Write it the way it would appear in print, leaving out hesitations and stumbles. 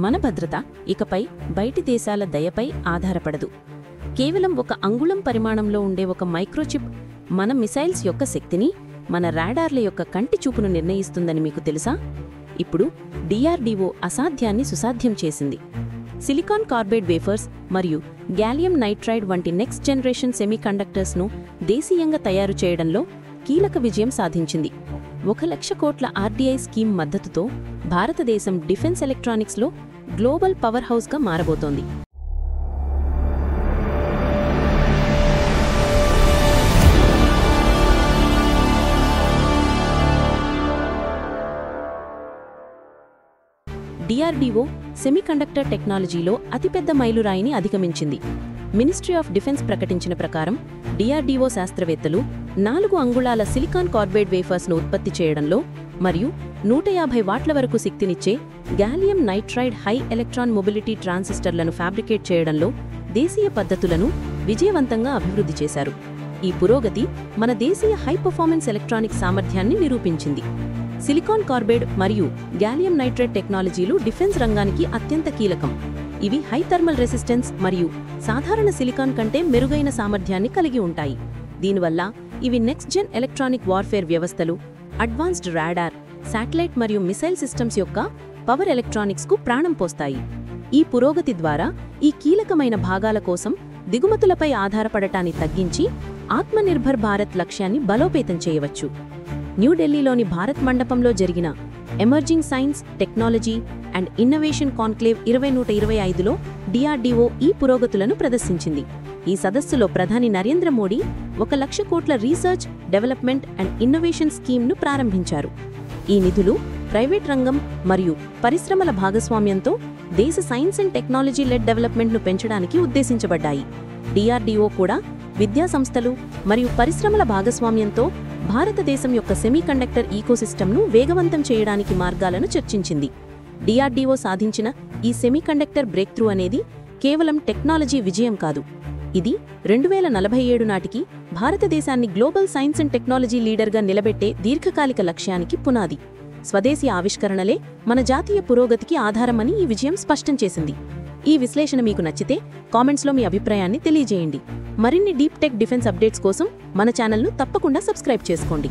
మన భద్రత ఇకపై బయటి దేశాల దయపై ఆధారపడదు. కేవలం ఒక అంగుళం పరిమాణంలో ఉండే ఒక మైక్రోచిప్ మన మిసైల్స్ యొక్క శక్తిని, మన రాడార్ల యొక్క కంటి చూపును నిర్ణయిస్తుందని మీకు తెలుసా? ఇప్పుడు DRDO అసాధ్యాన్ని సుసాధ్యం చేసింది. సిలికాన్ కార్బైడ్ వేఫర్స్ మరియు గ్యాలియం నైట్రైడ్ వంటి నెక్స్ట్ జనరేషన్ సెమీకండక్టర్స్ను దేశీయంగా తయారు చేయడంలో కీలక విజయం సాధించింది. 1,00,000 కోట్ల RDI స్కీమ్ మద్దతుతో భారతదేశం డిఫెన్స్ ఎలక్ట్రానిక్స్లో గ్లోబల్ పవర్ హౌస్గా మారబోతోంది. DRDO సెమీకండక్టర్ టెక్నాలజీలో అతిపెద్ద మైలురాయిని అధిగమించింది. మినిస్ట్రీ ఆఫ్ డిఫెన్స్ ప్రకటించిన ప్రకారం DRDO శాస్త్రవేత్తలు 4 అంగుళాల సిలికాన్ కార్బైడ్ వేఫర్స్ను ఉత్పత్తి చేయడంలో మరియు 150 వాట్ల వరకు శక్తినిచ్చే gallium nitride high electron mobility ట్రాన్సిస్టర్లను ఫ్యాబ్రికేట్ చేయడంలో దేశీయ పద్ధతులను విజయవంతంగా అభివృద్ధి చేశారు. ఈ పురోగతి మన దేశీయ హై పర్ఫార్మెన్స్ ఎలక్ట్రానిక్ సామర్థ్యాన్ని నిరూపించింది. సిలికాన్ కార్బైడ్ మరియు గ్యాలియం నైట్రైడ్ టెక్నాలజీలు డిఫెన్స్ రంగానికి అత్యంత కీలకం. ఇవి హై థర్మల్ రెసిస్టెన్స్ మరియు సాధారణ సిలికాన్ కంటే మెరుగైన సామర్థ్యాన్ని కలిగి ఉంటాయి. దీనివల్ల ఇవి నెక్స్ట్ జెన్ ఎలక్ట్రానిక్ వార్ఫేర్ వ్యవస్థలు, అడ్వాన్స్డ్ రాడార్, శాటిలైట్ మరియు మిసైల్ సిస్టమ్స్ యొక్క పవర్ ఎలక్ట్రానిక్స్కు ప్రాణం పోస్తాయి. ఈ పురోగతి ద్వారా ఈ కీలకమైన భాగాల కోసం దిగుమతులపై ఆధారపడటాన్ని తగ్గించి ఆత్మనిర్భర్ భారత్ లక్ష్యాన్ని బలోపేతం చేయవచ్చు. న్యూఢిల్లీలోని భారత్ మండపంలో జరిగిన emerging science, technology and innovation conclave 2025లో DRDO ఈ పురోగతులను ప్రదర్శించింది. ఈ సదస్సులో ప్రధాని నరేంద్ర మోడీ 1,00,000 కోట్ల రీసెర్చ్, డెవలప్మెంట్ అండ్ ఇన్నోవేషన్ స్కీమ్ను ప్రారంభించారు. ఈ నిధులు ప్రైవేట్ రంగం మరియు పరిశ్రమల భాగస్వామ్యంతో దేశ సైన్స్ అండ్ టెక్నాలజీ లెడ్ డెవలప్మెంట్ను పెంచడానికి ఉద్దేశించబడ్డాయి. DRDO కూడా విద్యా సంస్థలు మరియు పరిశ్రమల భాగస్వామ్యంతో భారతదేశం యొక్క సెమీకండక్టర్ ఈకోసిస్టమ్ను వేగవంతం చేయడానికి మార్గాలను చర్చించింది. DRDO సాధించిన ఈ సెమీకండక్టర్ బ్రేక్త్రూ అనేది కేవలం టెక్నాలజీ విజయం కాదు. ఇది 2047 నాటికి భారతదేశాన్ని గ్లోబల్ సైన్స్ అండ్ టెక్నాలజీ లీడర్గా నిలబెట్టే దీర్ఘకాలిక లక్ష్యానికి పునాది. స్వదేశీ ఆవిష్కరణలే మన జాతీయ పురోగతికి ఆధారమని ఈ విజయం స్పష్టం చేసింది. ఈ విశ్లేషణ మీకు నచ్చితే కామెంట్స్లో మీ అభిప్రాయాన్ని తెలియజేయండి. మరిన్ని డీప్ టెక్ డిఫెన్స్ అప్డేట్స్ కోసం మన ఛానల్ను తప్పకుండా సబ్స్క్రైబ్ చేసుకోండి.